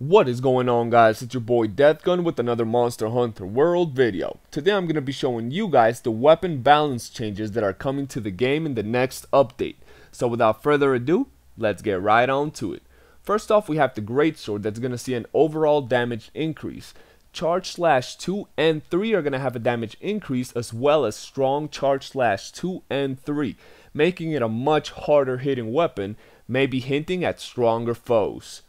What is going on, guys? It's your boy Deathgun with another Monster Hunter World video. Today I'm going to be showing you guys the weapon balance changes that are coming to the game in the next update. So without further ado, let's get right on to it. First off, we have the Greatsword that's going to see an overall damage increase. Charge slash 2 and 3 are going to have a damage increase, as well as strong charge slash 2 and 3, making it a much harder hitting weapon, maybe hinting at stronger foes.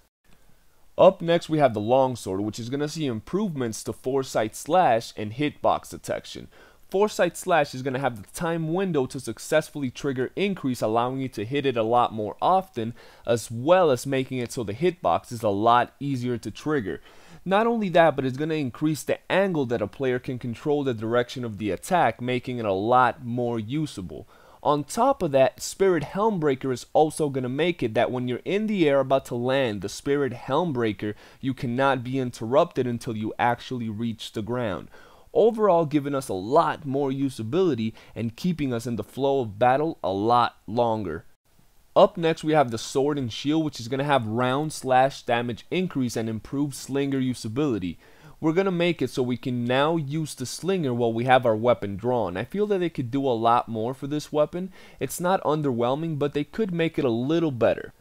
Up next we have the Longsword, which is going to see improvements to Foresight Slash and hitbox detection. Foresight Slash is going to have the time window to successfully trigger increase, allowing you to hit it a lot more often, as well as making it so the hitbox is a lot easier to trigger. Not only that, but it's going to increase the angle that a player can control the direction of the attack, making it a lot more usable. On top of that, Spirit Helmbreaker is also going to make it that when you're in the air about to land the Spirit Helmbreaker, you cannot be interrupted until you actually reach the ground. Overall, giving us a lot more usability and keeping us in the flow of battle a lot longer. Up next we have the Sword and Shield, which is going to have round slash damage increase and improved slinger usability. We're going to make it so we can now use the slinger while we have our weapon drawn. I feel that they could do a lot more for this weapon. It's not underwhelming, but they could make it a little better.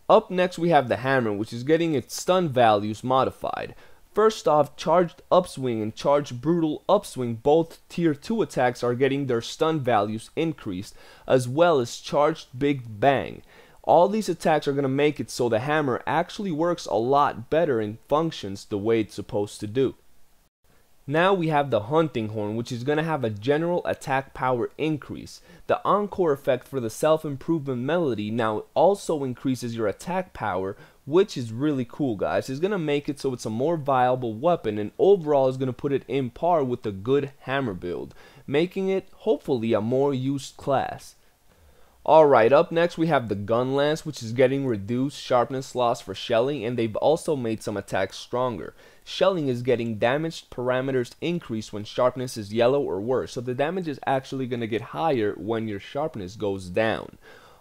Up next we have the hammer, which is getting its stun values modified. First off, charged upswing and charged brutal upswing, both tier 2 attacks, are getting their stun values increased, as well as charged big bang. All these attacks are going to make it so the hammer actually works a lot better and functions the way it's supposed to do. Now we have the hunting horn, which is going to have a general attack power increase. The encore effect for the self-improvement melody now also increases your attack power, which is really cool, guys. It's going to make it so it's a more viable weapon, and overall is going to put it in par with a good hammer build, making it hopefully a more used class. Alright, up next we have the gun lance, which is getting reduced sharpness loss for shelling, and they've also made some attacks stronger. Shelling is getting damaged parameters increased when sharpness is yellow or worse, so the damage is actually going to get higher when your sharpness goes down.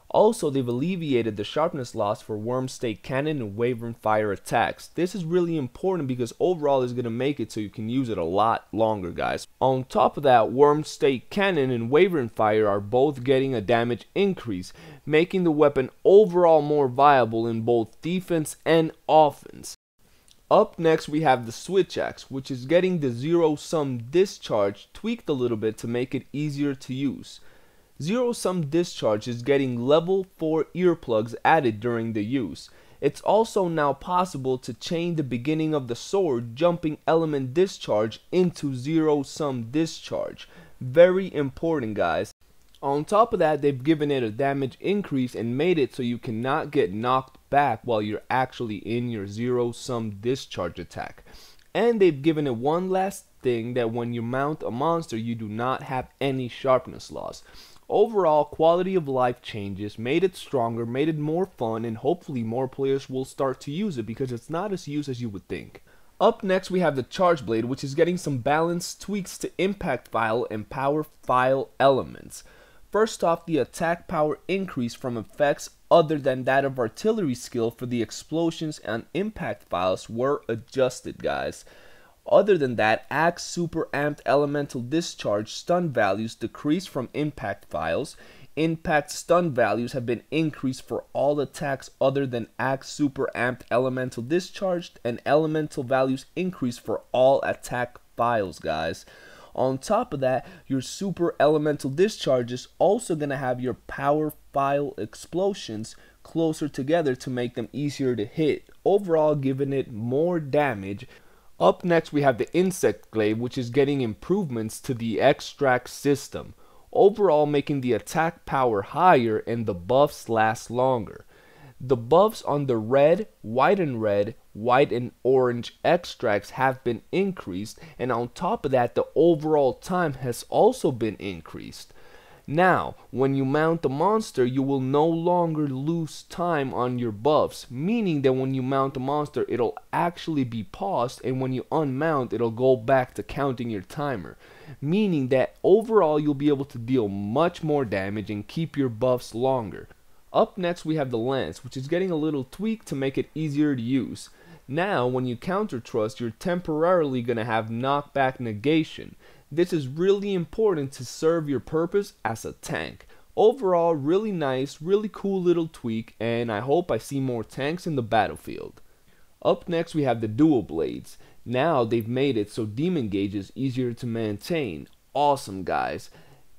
Also, they've alleviated the sharpness loss for Worm Stake Cannon and Wavering Fire attacks. This is really important because overall is going to make it so you can use it a lot longer, guys. On top of that, Worm Stake Cannon and Wavering Fire are both getting a damage increase, making the weapon overall more viable in both defense and offense. Up next we have the Switch Axe, which is getting the zero sum discharge tweaked a little bit to make it easier to use. Zero sum discharge is getting level 4 earplugs added during the use. It's also now possible to chain the beginning of the sword jumping element discharge into zero sum discharge. Very important, guys. On top of that, they've given it a damage increase and made it so you cannot get knocked back while you're actually in your zero sum discharge attack. And they've given it one last thing, that when you mount a monster you do not have any sharpness loss. Overall, quality of life changes, made it stronger, made it more fun, and hopefully more players will start to use it because it's not as used as you would think. Up next we have the Charge Blade, which is getting some balance tweaks to impact file and power file elements. First off, the attack power increase from effects other than that of artillery skill for the explosions and impact files were adjusted, guys. Other than that, Axe Super Amped Elemental Discharge stun values decreased from impact files. Impact stun values have been increased for all attacks other than Axe Super Amped Elemental Discharge, and elemental values increased for all attack files, guys. On top of that, your Super Elemental Discharge is also going to have your power file explosions closer together to make them easier to hit, overall giving it more damage. Up next we have the Insect Glaive, which is getting improvements to the extract system, overall making the attack power higher and the buffs last longer. The buffs on the red, white and orange extracts have been increased, and on top of that the overall time has also been increased. Now, when you mount the monster, you will no longer lose time on your buffs, meaning that when you mount a monster, it'll actually be paused, and when you unmount, it'll go back to counting your timer, meaning that overall you'll be able to deal much more damage and keep your buffs longer. Up next we have the lance, which is getting a little tweak to make it easier to use. Now, when you counter thrust, you're temporarily going to have knockback negation. This is really important to serve your purpose as a tank. Overall, really nice, really cool little tweak, and I hope I see more tanks in the battlefield. Up next we have the dual blades. Now they've made it so demon gauge is easier to maintain. Awesome, guys.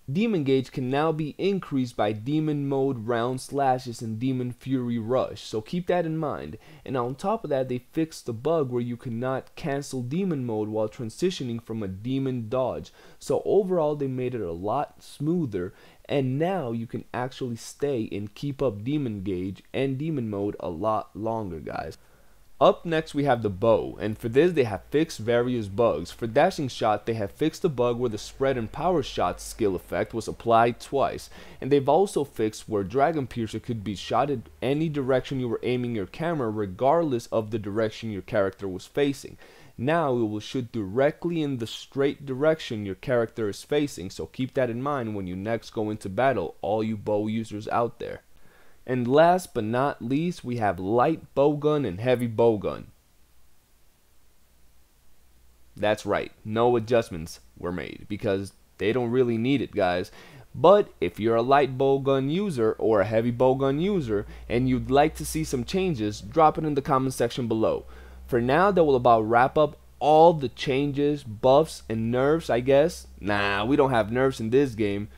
Demon gauge can now be increased by demon mode round slashes and demon fury rush, so keep that in mind. And on top of that, they fixed the bug where you cannot cancel demon mode while transitioning from a demon dodge. So overall they made it a lot smoother, and now you can actually stay and keep up demon gauge and demon mode a lot longer, guys. Up next we have the bow, and for this they have fixed various bugs. For dashing shot they have fixed the bug where the spread and power shot skill effect was applied twice, and they've also fixed where Dragon Piercer could be shot in any direction you were aiming your camera regardless of the direction your character was facing. Now it will shoot directly in the straight direction your character is facing, so keep that in mind when you next go into battle, all you bow users out there. And last but not least, we have light bowgun and heavy bowgun. That's right, no adjustments were made because they don't really need it, guys. But if you're a light bowgun user or a heavy bowgun user and you'd like to see some changes, drop it in the comment section below. For now, that will about wrap up all the changes, buffs, and nerfs, I guess. Nah, we don't have nerfs in this game,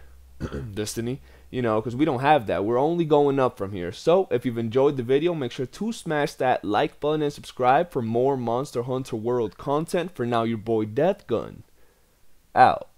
Destiny. You know, because we don't have that. We're only going up from here. So, if you've enjoyed the video, make sure to smash that like button and subscribe for more Monster Hunter World content. For now, your boy Deathgun out.